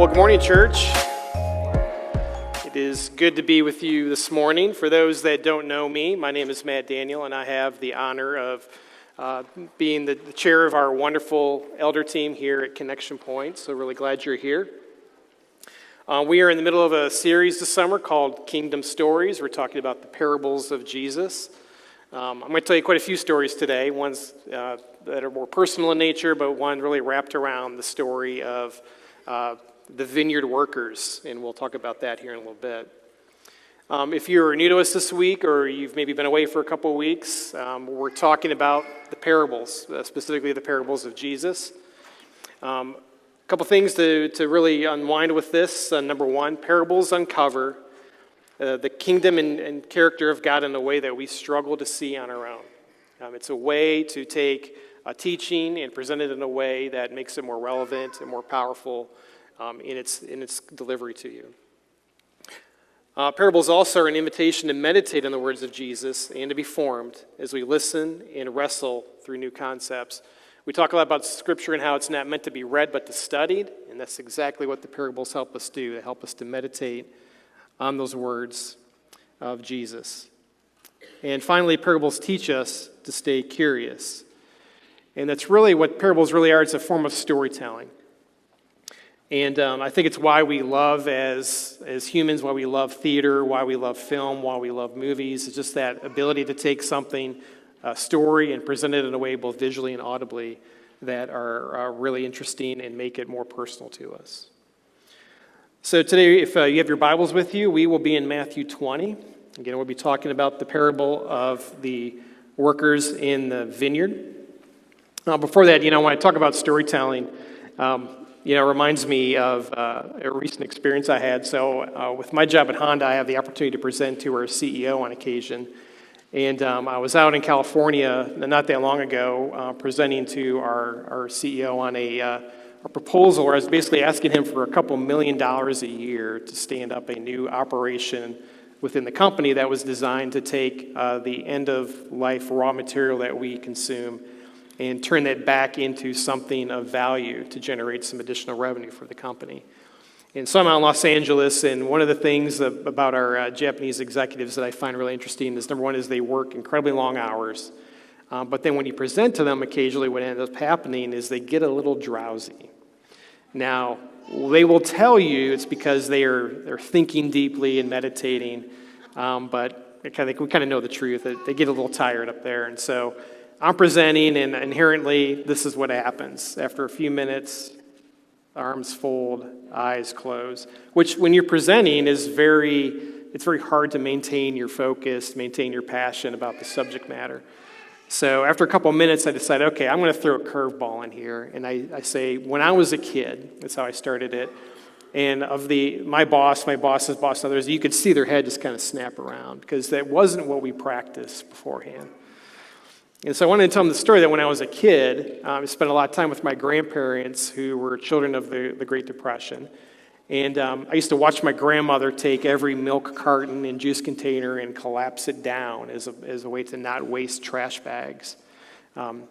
Well, good morning, church. It is good to be with you this morning. For those that don't know me, my name is Matt Daniel, and I have the honor of being the chair of our wonderful elder team here at Connection Point, so really glad you're here. We are in the middle of a series this summer called Kingdom Stories. We're talking about the parables of Jesus. I'm going to tell you quite a few stories today, ones that are more personal in nature, but one really wrapped around the story of the Vineyard Workers, and we'll talk about that here in a little bit. If you're new to us this week, or you've maybe been away for a couple of weeks, we're talking about the parables, specifically the parables of Jesus. A couple things to really unwind with this. Number one, parables uncover the kingdom and character of God in a way that we struggle to see on our own. It's a way to take a teaching and present it in a way that makes it more relevant and more powerful in its delivery to you. Parables also are an invitation to meditate on the words of Jesus and to be formed as we listen and wrestle through new concepts. We talk a lot about Scripture and how it's not meant to be read but to studied, and that's exactly what the parables help us do. They help us to meditate on those words of Jesus. And finally, parables teach us to stay curious. And that's really what parables really are. It's a form of storytelling. And I think it's why we love, as humans, why we love theater, why we love film, why we love movies. It's just that ability to take something, a story, and present it in a way both visually and audibly that are really interesting and make it more personal to us. So today, if you have your Bibles with you, we will be in Matthew 20. Again, we'll be talking about the parable of the workers in the vineyard. Before that, when I talk about storytelling, it reminds me of a recent experience I had. So with my job at Honda, I have the opportunity to present to our CEO on occasion. And I was out in California not that long ago presenting to our CEO on a proposal where I was basically asking him for a couple $1 million a year to stand up a new operation within the company that was designed to take the end-of-life raw material that we consume and turn that back into something of value to generate some additional revenue for the company. And so I'm out in Los Angeles, and one of the things about our Japanese executives that I find really interesting is, number one, is they work incredibly long hours. But then when you present to them, occasionally what ends up happening is they get a little drowsy. Now, they will tell you it's because they're thinking deeply and meditating, but we kind of know the truth. They get a little tired up there, and so I'm presenting, and inherently, this is what happens. After a few minutes, arms fold, eyes close, which when you're presenting it's very hard to maintain your focus, maintain your passion about the subject matter. So after a couple of minutes, I decided, okay, I'm going to throw a curveball in here, and I say, when I was a kid, that's how I started it, and of my boss's boss, and others, you could see their head just kind of snap around, because that wasn't what we practiced beforehand. And so I wanted to tell them the story that when I was a kid, I spent a lot of time with my grandparents who were children of the Great Depression. And I used to watch my grandmother take every milk carton and juice container and collapse it down as a way to not waste trash bags.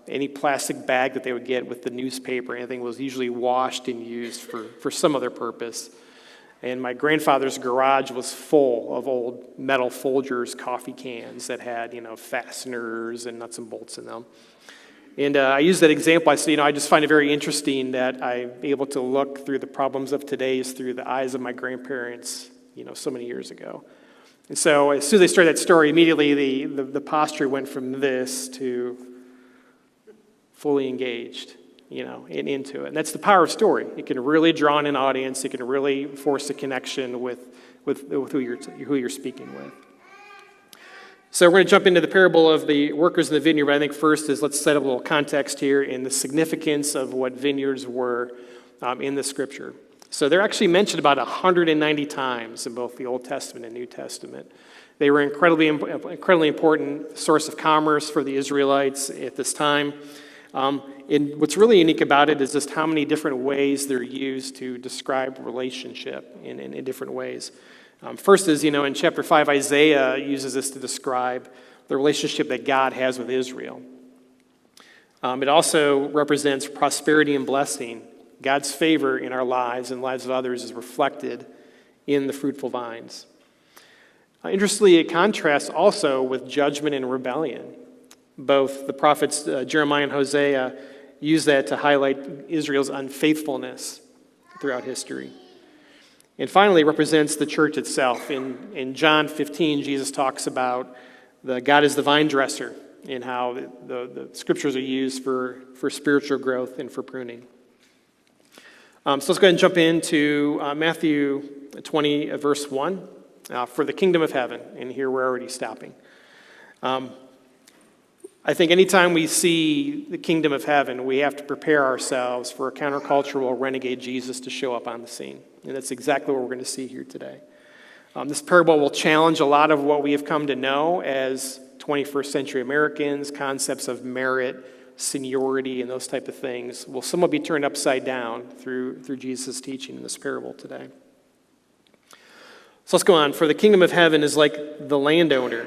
Any plastic bag that they would get with the newspaper, anything was usually washed and used for some other purpose. And my grandfather's garage was full of old metal Folgers coffee cans that had, fasteners and nuts and bolts in them. And I used that example. I said, I just find it very interesting that I'm able to look through the problems of today's through the eyes of my grandparents, so many years ago. And so as soon as I started that story, immediately the posture went from this to fully engaged. And into it. And that's the power of story. It can really draw in an audience. It can really force a connection with who you're speaking with. So we're going to jump into the parable of the workers in the vineyard, but I think first is let's set up a little context here in the significance of what vineyards were in the Scripture. So they're actually mentioned about 190 times in both the Old Testament and New Testament. They were incredibly important source of commerce for the Israelites at this time. And what's really unique about it is just how many different ways they're used to describe relationship in different ways. First is, in chapter 5, Isaiah uses this to describe the relationship that God has with Israel. It also represents prosperity and blessing God's favor in our lives and lives of others is reflected in the fruitful vines. Interestingly, it contrasts also with judgment and rebellion. Both the prophets Jeremiah and Hosea use that to highlight Israel's unfaithfulness throughout history. And finally, it represents the church itself. In John 15, Jesus talks about God is the vine dresser and how the scriptures are used for spiritual growth and for pruning. So let's go ahead and jump into Matthew 20, verse 1, for the kingdom of heaven. And here we're already stopping. I think anytime we see the kingdom of heaven, we have to prepare ourselves for a countercultural renegade Jesus to show up on the scene. And that's exactly what we're going to see here today. This parable will challenge a lot of what we have come to know as 21st century Americans, concepts of merit, seniority, and those type of things will somewhat be turned upside down through Jesus' teaching in this parable today. So let's go on. For the kingdom of heaven is like a landowner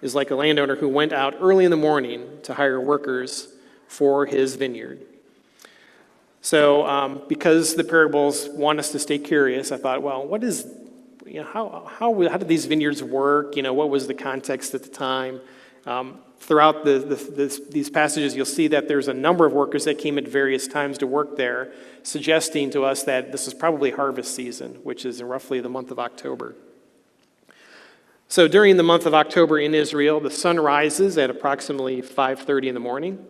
who went out early in the morning to hire workers for his vineyard. So because the parables want us to stay curious, I thought, well, how did these vineyards work? What was the context at the time? Throughout these passages, you'll see that there's a number of workers that came at various times to work there, suggesting to us that this is probably harvest season, which is in roughly the month of October. So during the month of October in Israel, the sun rises at approximately 5:30 in the morning,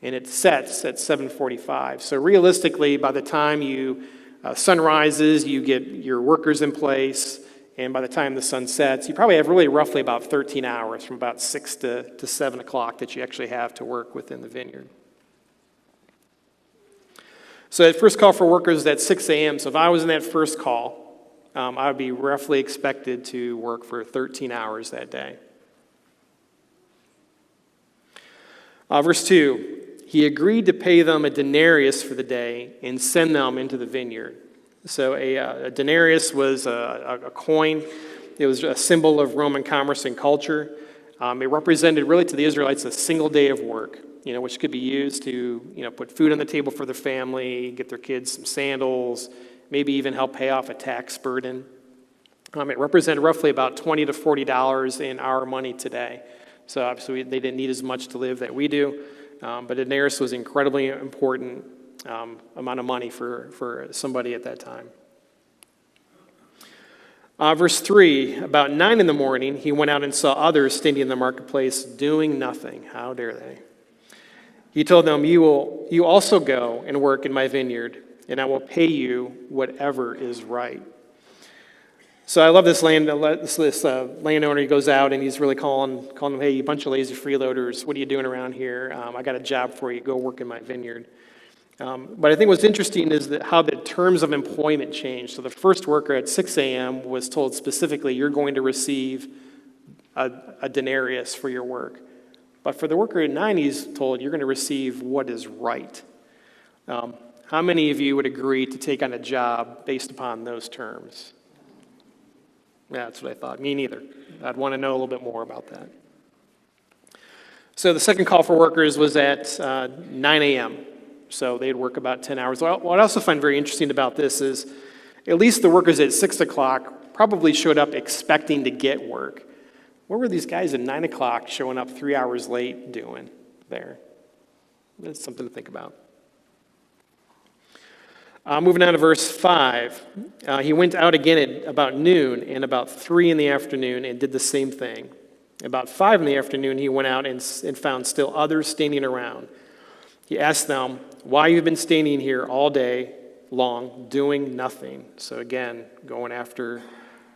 and it sets at 7:45. So realistically, by the time sun rises, you get your workers in place, and by the time the sun sets, you probably have really roughly about 13 hours from about 6 to 7 o'clock that you actually have to work within the vineyard. So that first call for workers is at 6 a.m. So if I was in that first call, I would be roughly expected to work for 13 hours that day. Verse 2, he agreed to pay them a denarius for the day and send them into the vineyard. So a denarius was a coin. It was a symbol of Roman commerce and culture. It represented really to the Israelites a single day of work, which could be used to put food on the table for their family, get their kids some sandals, maybe even help pay off a tax burden. It represented roughly about $20 to $40 in our money today. So obviously they didn't need as much to live that we do, but a denarius was incredibly important amount of money for somebody at that time. Verse 3, about 9 in the morning, he went out and saw others standing in the marketplace doing nothing. How dare they? He told them, you also go and work in my vineyard, and I will pay you whatever is right. So I love this landowner. He goes out and he's really calling them, hey, you bunch of lazy freeloaders, what are you doing around here? I got a job for you. Go work in my vineyard. But I think what's interesting is how the terms of employment changed. So the first worker at 6 a.m. was told specifically, you're going to receive a denarius for your work. But for the worker at 9, he's told, you're going to receive what is right. How many of you would agree to take on a job based upon those terms? Yeah, that's what I thought. Me neither. I'd want to know a little bit more about that. So the second call for workers was at 9 a.m., so they'd work about 10 hours. What I also find very interesting about this is at least the workers at 6 o'clock probably showed up expecting to get work. What were these guys at 9 o'clock showing up 3 hours late doing there? That's something to think about. Moving on to verse 5. He went out again at about noon and about 3 in the afternoon and did the same thing. About 5 in the afternoon, he went out and found still others standing around. He asked them, why you've been standing here all day long doing nothing. So again, going after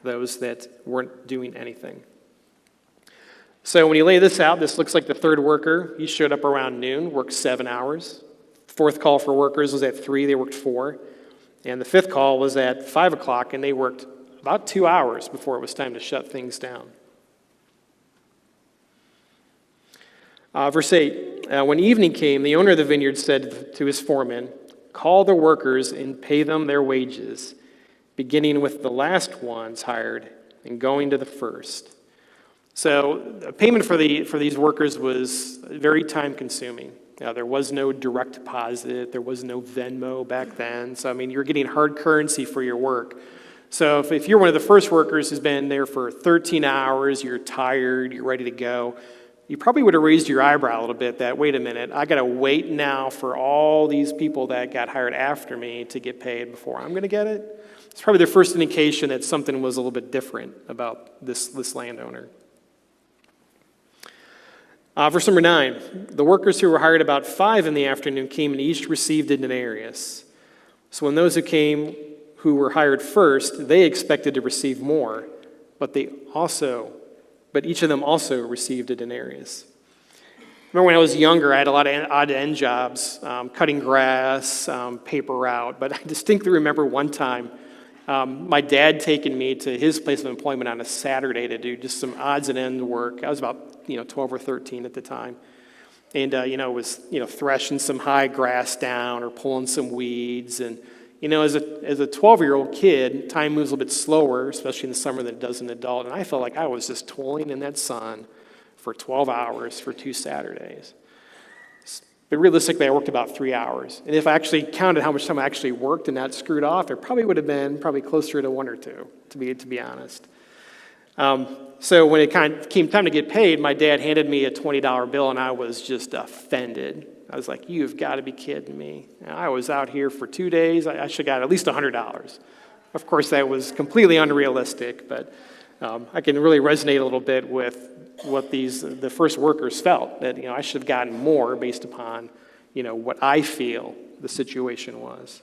those that weren't doing anything. So when you lay this out, this looks like the third worker. He showed up around noon, worked 7 hours. Fourth call for workers was at 3, they worked 4. And the fifth call was at 5 o'clock, and they worked about 2 hours before it was time to shut things down. Verse 8, when evening came, the owner of the vineyard said to his foreman, call the workers and pay them their wages, beginning with the last ones hired and going to the first. So the payment for these workers was very time-consuming. There was no direct deposit. There was no Venmo back then. So, you're getting hard currency for your work. So if you're one of the first workers who's been there for 13 hours, you're tired, you're ready to go, you probably would have raised your eyebrow a little bit that, wait a minute, I got to wait now for all these people that got hired after me to get paid before I'm going to get it. It's probably the first indication that something was a little bit different about this landowner. Verse number 9, the workers who were hired about 5 in the afternoon came and each received a denarius. So when those who were hired first, they expected to receive more, but each of them also received a denarius. Remember when I was younger, I had a lot of odd-end jobs, cutting grass, paper route, but I distinctly remember one time my dad taking me to his place of employment on a Saturday to do just some odds and ends work. I was about 12 or 13 at the time. And, was, threshing some high grass down or pulling some weeds. And, as a 12-year-old kid, time moves a little bit slower, especially in the summer than it does an adult. And I felt like I was just toiling in that sun for 12 hours for 2 Saturdays. But realistically, I worked about 3 hours. And if I actually counted how much time I actually worked and not screwed off, it probably would have been closer to 1 or 2, to be honest. So when it came time to get paid, my dad handed me a $20 bill, and I was just offended. I was like, you've got to be kidding me. I was out here for 2 days. I should have got at least $100. Of course, that was completely unrealistic, but I can really resonate a little bit with what the first workers felt, that I should have gotten more based upon what I feel the situation was.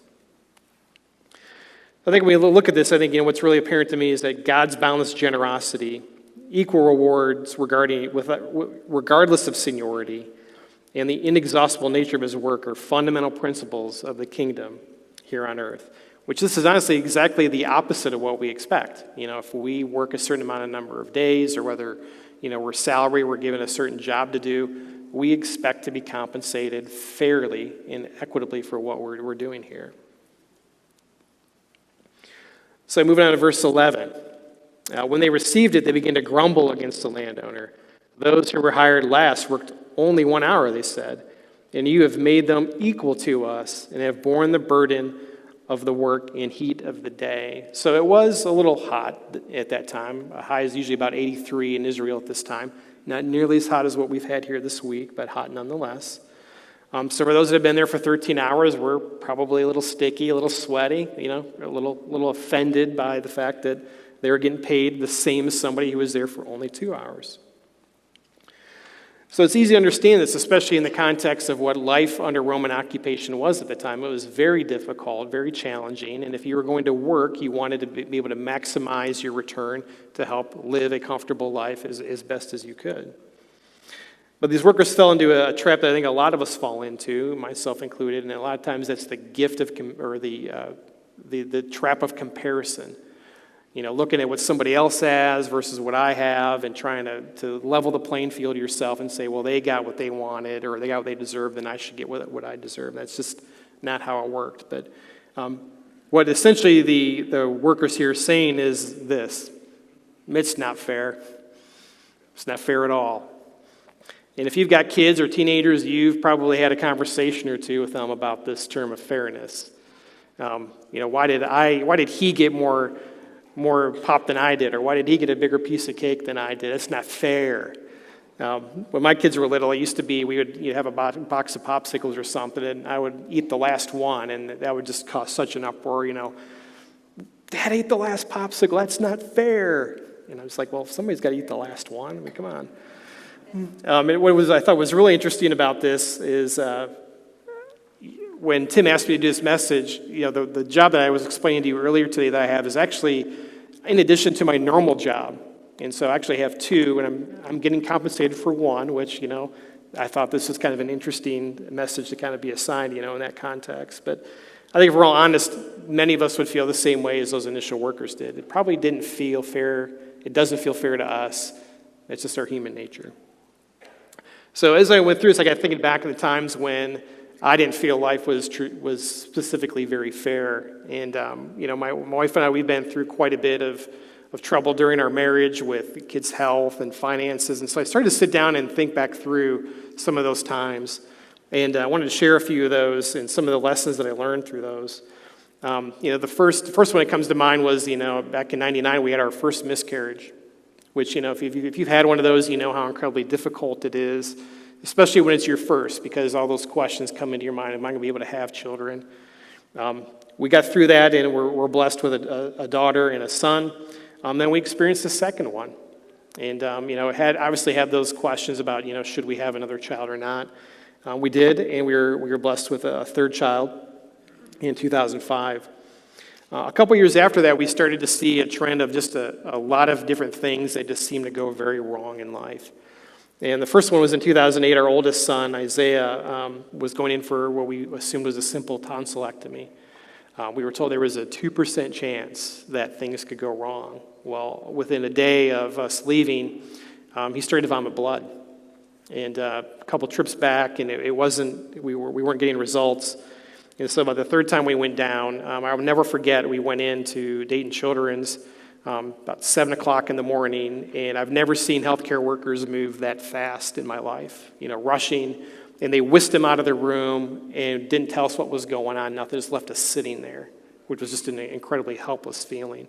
I think when we look at this, I think what's really apparent to me is that God's boundless generosity, equal rewards regardless of seniority, and the inexhaustible nature of his work are fundamental principles of the kingdom here on earth, which this is honestly exactly the opposite of what we expect. If we work a certain number of days, or whether we're salary, we're given a certain job to do, we expect to be compensated fairly and equitably for what we're doing here. So moving on to verse 11. When they received it, they began to grumble against the landowner. Those who were hired last worked only 1 hour, they said, and you have made them equal to us and have borne the burden of the work and heat of the day. So it was a little hot at that time. A high is usually about 83 in Israel at this time. Not nearly as hot as what we've had here this week, but hot nonetheless. So for those that have been there for 13 hours, we're probably a little sticky, a little sweaty, a little offended by the fact that they were getting paid the same as somebody who was there for only 2 hours. So it's easy to understand this, especially in the context of what life under Roman occupation was at the time. It was very difficult, very challenging, and if you were going to work, you wanted to be able to maximize your return to help live a comfortable life as best as you could. But these workers fell into a trap that I think a lot of us fall into, myself included, and a lot of times that's the gift of, the trap of comparison. Looking at what somebody else has versus what I have and trying to level the playing field yourself and say, well, they got what they wanted or they got what they deserved, then I should get what I deserve. That's just not how it worked. But what essentially the workers here are saying is this: it's not fair. It's not fair at all. And if you've got kids or teenagers, you've probably had a conversation or two with them about this term of fairness. Why did he get more pop than I did, or why did he get a bigger piece of cake than I did? It's not fair. When my kids were little, it used to be you'd have a box of popsicles or something, and I would eat the last one, and that would just cause such an uproar. Dad ate the last popsicle. That's not fair. And I was like, well, somebody's got to eat the last one. Come on. What I thought was really interesting about this is when Tim asked me to do this message, the job that I was explaining to you earlier today that I have is actually in addition to my normal job. And so I actually have 2, and I'm getting compensated for 1, which, I thought this was kind of an interesting message to kind of be assigned, in that context. But I think if we're all honest, many of us would feel the same way as those initial workers did. It probably didn't feel fair. It doesn't feel fair to us. It's just our human nature. So as I went through this, I got thinking back to the times when I didn't feel life was specifically very fair. And, my wife and I, we've been through quite a bit of trouble during our marriage with the kids' health and finances. And so I started to sit down and think back through some of those times. And I wanted to share a few of those and some of the lessons that I learned through those. The first one that comes to mind was, back in '99, we had our first miscarriage, which, if you've had one of those, you know how incredibly difficult it is, especially when it's your first, because all those questions come into your mind. Am I going to be able to have children? We got through that, and we're blessed with a daughter and a son. Then we experienced the second one. And, obviously had those questions about, should we have another child or not? We did, and we were blessed with a third child in 2005. A couple years after that, we started to see a trend of just a lot of different things that just seemed to go very wrong in life. And the first one was in 2008. Our oldest son, Isaiah, was going in for what we assumed was a simple tonsillectomy. We were told there was a 2% chance that things could go wrong. Well, within a day of us leaving, he started to vomit blood. And a couple trips back, and we weren't getting results. And so about the third time we went down, I'll never forget, we went into Dayton Children's about 7 o'clock in the morning, and I've never seen healthcare workers move that fast in my life, rushing. And they whisked him out of the room and didn't tell us what was going on, nothing, just left us sitting there, which was just an incredibly helpless feeling.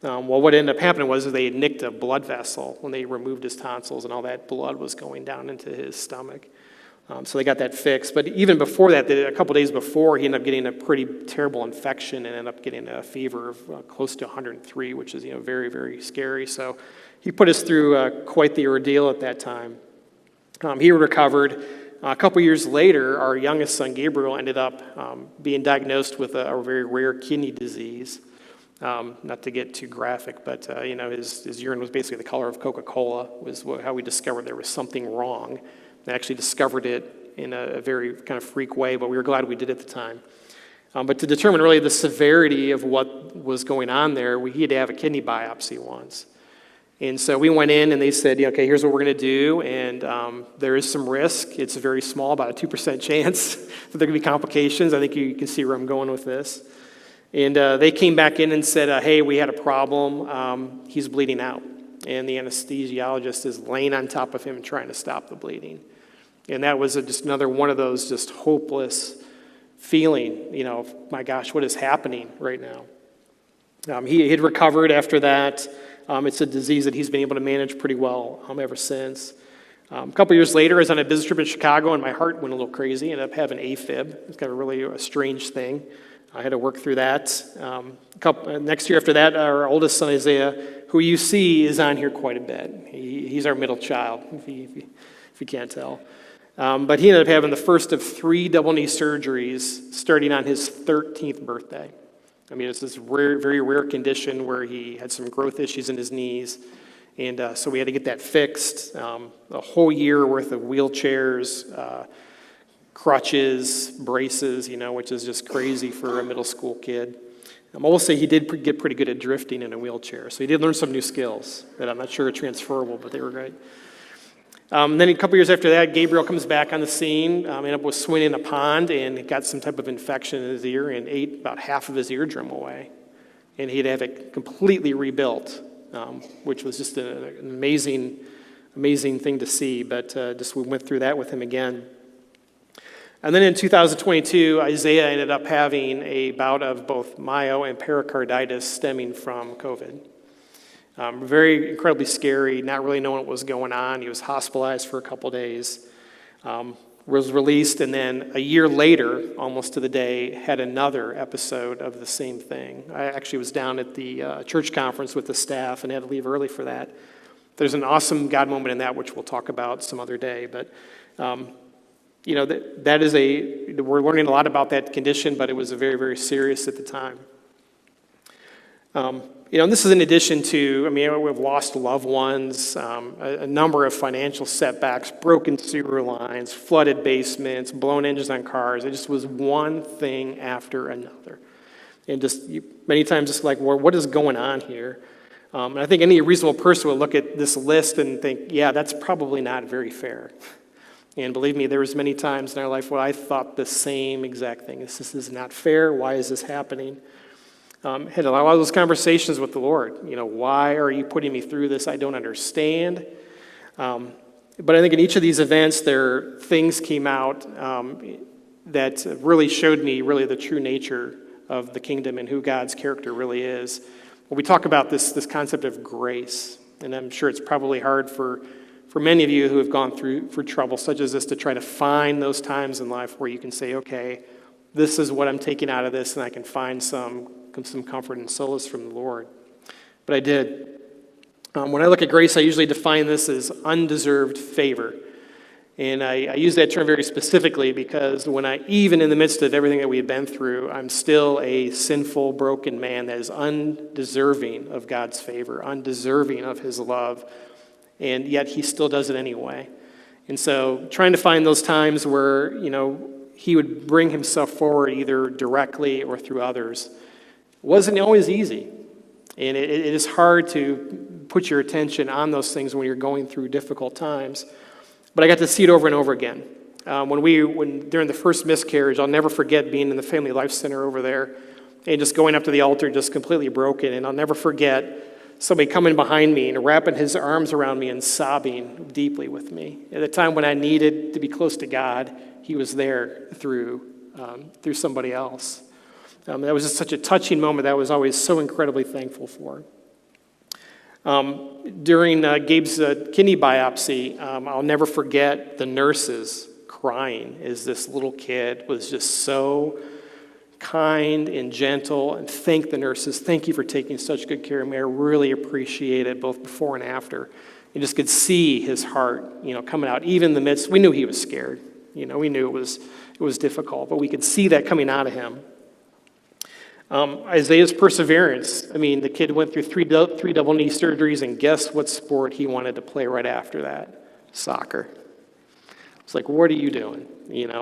What ended up happening was they nicked a blood vessel when they removed his tonsils, and all that blood was going down into his stomach. So they got that fixed. But even before that, a couple days before, he ended up getting a pretty terrible infection and ended up getting a fever of close to 103, which is very, very scary. So he put us through quite the ordeal at that time. He recovered. A couple years later, our youngest son, Gabriel, ended up being diagnosed with a very rare kidney disease. Not to get too graphic, but his urine was basically the color of Coca-Cola, was how we discovered there was something wrong. I actually discovered it in a very kind of freak way, but we were glad we did at the time. But to determine really the severity of what was going on there, he had to have a kidney biopsy once. And so we went in and they said, okay, here's what we're going to do. And there is some risk. It's very small, about a 2% chance that there could be complications. I think you can see where I'm going with this. And they came back in and said, hey, we had a problem. He's bleeding out. And the anesthesiologist is laying on top of him and trying to stop the bleeding. And that was just another one of those just hopeless feeling, my gosh, what is happening right now? He had recovered after that. It's a disease that he's been able to manage pretty well ever since. A couple years later, I was on a business trip in Chicago, and my heart went a little crazy. I ended up having AFib. It's kind of really a strange thing. I had to work through that. Next year after that, our oldest son, Isaiah, who you see is on here quite a bit. He's our middle child, if you can't tell. But he ended up having the first of 3 double knee surgeries starting on his 13th birthday. I mean, it's this rare, very rare condition where he had some growth issues in his knees. And so we had to get that fixed. A whole year worth of wheelchairs, crutches, braces, which is just crazy for a middle school kid. I will say he did get pretty good at drifting in a wheelchair. So he did learn some new skills that I'm not sure are transferable, but they were great. Then a couple years after that, Gabriel comes back on the scene, ended up with swimming in a pond, and got some type of infection in his ear and ate about half of his eardrum away. And he'd have it completely rebuilt, which was just an amazing thing to see. But just we went through that with him again. And then in 2022, Isaiah ended up having a bout of both myo and pericarditis stemming from COVID. Very incredibly scary, not really knowing what was going on. He was hospitalized for a couple days, was released, and then a year later, almost to the day, had another episode of the same thing. I actually was down at the church conference with the staff and had to leave early for that. There's an awesome God moment in that, which we'll talk about some other day. But, that is we're learning a lot about that condition, but it was very, very serious at the time. And this is in addition to, we've lost loved ones, a number of financial setbacks, broken sewer lines, flooded basements, blown engines on cars. It just was one thing after another. And just many times it's like, well, what is going on here? And I think any reasonable person would look at this list and think, yeah, that's probably not very fair. And believe me, there was many times in our life where I thought the same exact thing. This is not fair. Why is this happening? Had a lot of those conversations with the Lord. Why are you putting me through this? I don't understand. But I think in each of these events, things came out that really showed me really the true nature of the kingdom and who God's character really is. When we talk about this concept of grace, and I'm sure it's probably hard for many of you who have gone through trouble such as this to try to find those times in life where you can say, okay, this is what I'm taking out of this, and I can find some comfort and solace from the Lord. But I did. When I look at grace, I usually define this as undeserved favor. And I use that term very specifically because even in the midst of everything that we have been through, I'm still a sinful, broken man that is undeserving of God's favor, undeserving of his love, and yet he still does it anyway. And so trying to find those times where, he would bring himself forward either directly or through others wasn't always easy. And it is hard to put your attention on those things when you're going through difficult times. But I got to see it over and over again. During the first miscarriage, I'll never forget being in the Family Life Center over there and just going up to the altar just completely broken. And I'll never forget somebody coming behind me and wrapping his arms around me and sobbing deeply with me. At a time when I needed to be close to God, he was there through somebody else. That was just such a touching moment that I was always so incredibly thankful for. During Gabe's kidney biopsy, I'll never forget the nurses crying as this little kid was just so kind and gentle, and thank the nurses. Thank you for taking such good care of me. I really appreciate it, both before and after. You just could see his heart, coming out. Even in the midst, we knew he was scared. We knew it was difficult, but we could see that coming out of him. Isaiah's perseverance. The kid went through three double knee surgeries, and guess what sport he wanted to play right after that? Soccer. It's like, what are you doing?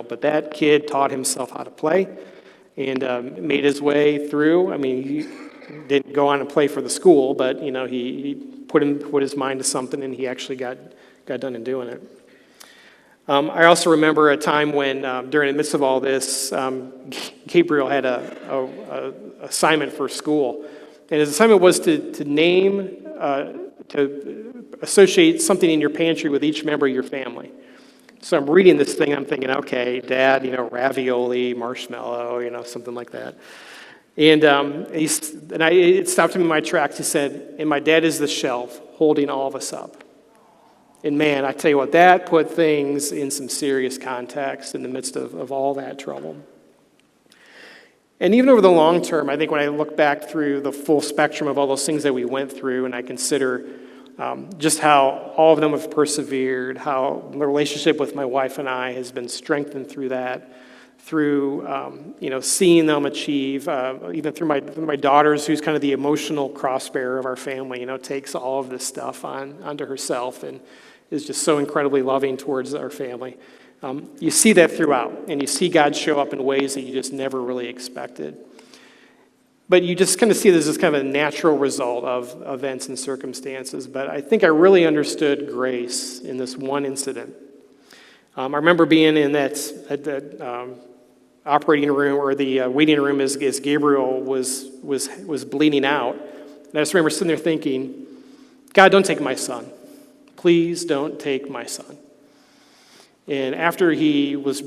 But that kid taught himself how to play and made his way through. He didn't go on and play for the school, but he put his mind to something, and he actually got done in doing it. I also remember a time when, during the midst of all this, Gabriel had a assignment for school. And his assignment was to associate something in your pantry with each member of your family. So I'm reading this thing, I'm thinking, okay, Dad, ravioli, marshmallow, something like that. And it stopped him in my tracks. He said, and my dad is the shelf holding all of us up. And man, I tell you what, that put things in some serious context in the midst of all that trouble. And even over the long term, I think when I look back through the full spectrum of all those things that we went through, and I consider just how all of them have persevered, how the relationship with my wife and I has been strengthened through that, through seeing them achieve, even through my daughters, who's kind of the emotional cross-bearer of our family, takes all of this stuff onto herself and is just so incredibly loving towards our family. You see that throughout, and you see God show up in ways that you just never really expected. But you just kind of see this as kind of a natural result of events and circumstances. But I think I really understood grace in this one incident. I remember being in that operating room or the waiting room as Gabriel was bleeding out. And I just remember sitting there thinking, God, don't take my son. Please don't take my son. And after he was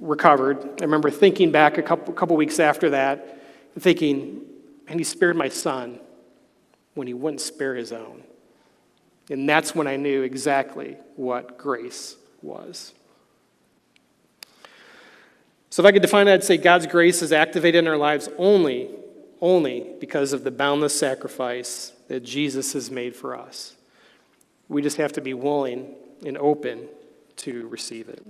recovered, I remember thinking back a couple weeks after that, thinking, and he spared my son when he wouldn't spare his own. And that's when I knew exactly what grace was. So if I could define it, I'd say God's grace is activated in our lives only because of the boundless sacrifice that Jesus has made for us. We just have to be willing and open to receive it.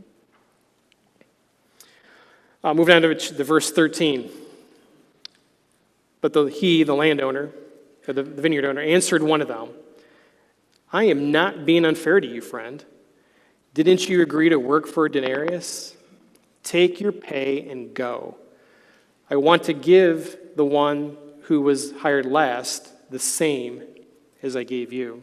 Moving on to verse 13. But the landowner, or the vineyard owner, answered one of them, I am not being unfair to you, friend. Didn't you agree to work for a denarius? Take your pay and go. I want to give the one who was hired last the same as I gave you.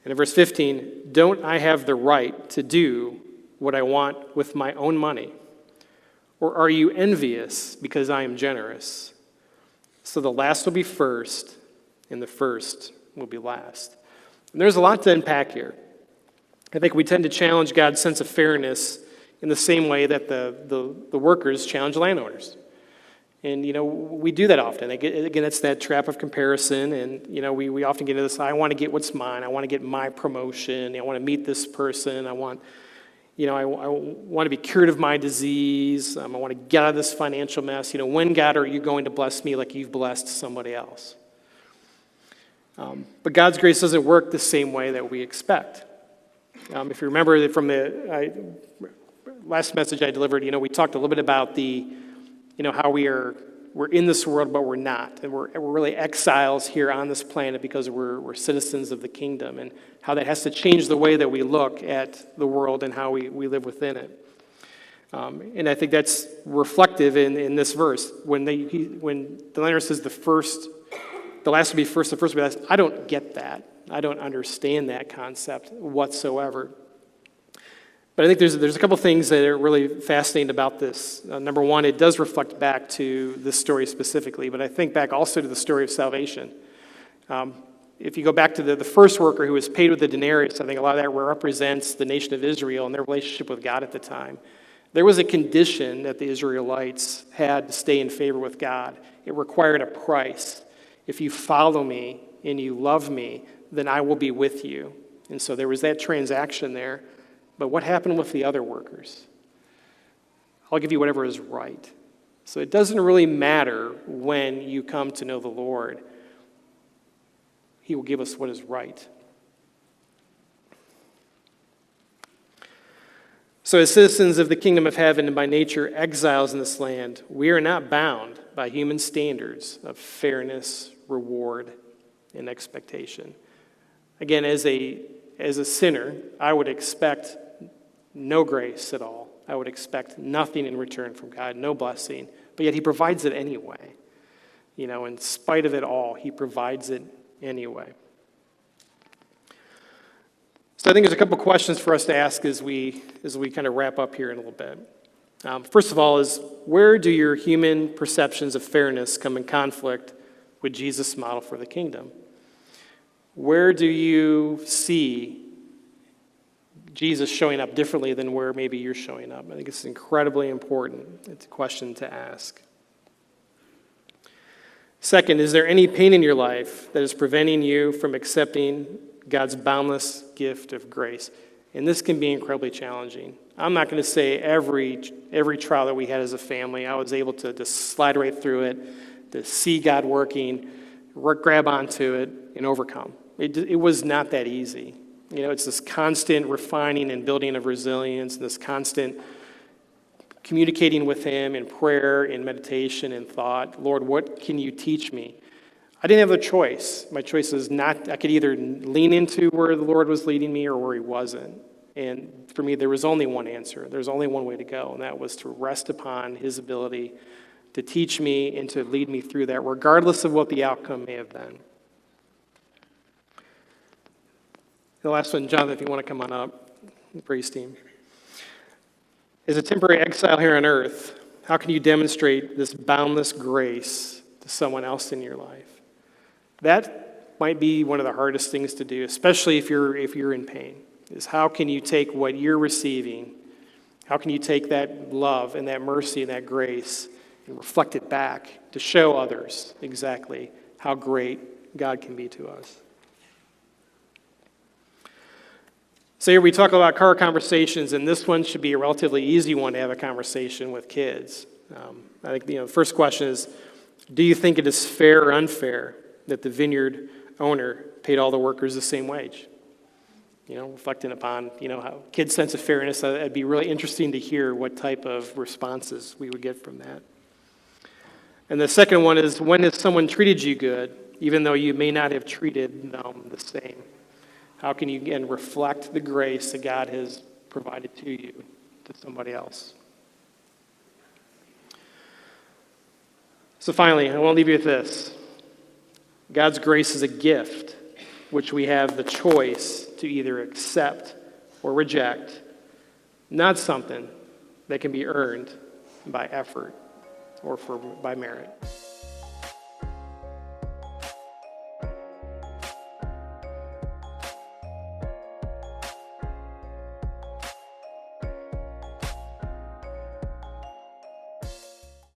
And in verse 15, don't I have the right to do what I want with my own money? Or are you envious because I am generous? So the last will be first, and the first will be last. And there's a lot to unpack here. I think we tend to challenge God's sense of fairness in the same way that the workers challenge landowners. And, we do that often. Again, it's that trap of comparison. And, we often get into this, I want to get what's mine. I want to get my promotion. I want to meet this person. I want to be cured of my disease. I want to get out of this financial mess. When, God, are you going to bless me like you've blessed somebody else? But God's grace doesn't work the same way that we expect. If you remember from the last message I delivered, we talked a little bit about how we're in this world, but we're not. And we're really exiles here on this planet because we're citizens of the kingdom, and how that has to change the way that we look at the world and how we live within it. And I think that's reflective in this verse. When the landowner says the last will be first, the first will be last, I don't get that. I don't understand that concept whatsoever. But I think there's a couple things that are really fascinating about this. Number one, it does reflect back to this story specifically, but I think back also to the story of salvation. If you go back to the first worker who was paid with the denarius, I think a lot of that represents the nation of Israel and their relationship with God at the time. There was a condition that the Israelites had to stay in favor with God. It required a price. If you follow me and you love me, then I will be with you. And so there was that transaction there. But what happened with the other workers? I'll give you whatever is right. So it doesn't really matter when you come to know the Lord. He will give us what is right. So as citizens of the kingdom of heaven and by nature exiles in this land, we are not bound by human standards of fairness, reward, and expectation. Again, as a sinner, I would expect no grace at all. I would expect nothing in return from God, no blessing. But yet he provides it anyway. In spite of it all, he provides it anyway. So I think there's a couple questions for us to ask as we kind of wrap up here in a little bit. First of all is, where do your human perceptions of fairness come in conflict with Jesus' model for the kingdom? Where do you see Jesus showing up differently than where maybe you're showing up? I think it's incredibly important. It's a question to ask. Second, is there any pain in your life that is preventing you from accepting God's boundless gift of grace? And this can be incredibly challenging. I'm not going to say every trial that we had as a family, I was able to just slide right through it, to see God working, grab onto it, and overcome. It was not that easy. It's this constant refining and building of resilience, this constant communicating with him in prayer, in meditation, in thought. Lord, what can you teach me? I didn't have a choice. My choice was not, I could either lean into where the Lord was leading me or where he wasn't. And for me, there was only one answer. There's only one way to go, and that was to rest upon his ability to teach me and to lead me through that, regardless of what the outcome may have been. The last one, Jonathan, if you want to come on up, praise team. As a temporary exile here on earth, how can you demonstrate this boundless grace to someone else in your life? That might be one of the hardest things to do, especially if you're in pain, is how can you take what you're receiving, how can you take that love and that mercy and that grace and reflect it back to show others exactly how great God can be to us. So here we talk about car conversations, and this one should be a relatively easy one to have a conversation with kids. I think the first question is, do you think it is fair or unfair that the vineyard owner paid all the workers the same wage? Reflecting upon, how kids' sense of fairness, it'd be really interesting to hear what type of responses we would get from that. And the second one is, when has someone treated you good, even though you may not have treated them the same? How can you, again, reflect the grace that God has provided to you, to somebody else? So finally, I want to leave you with this. God's grace is a gift, which we have the choice to either accept or reject, not something that can be earned by effort or by merit.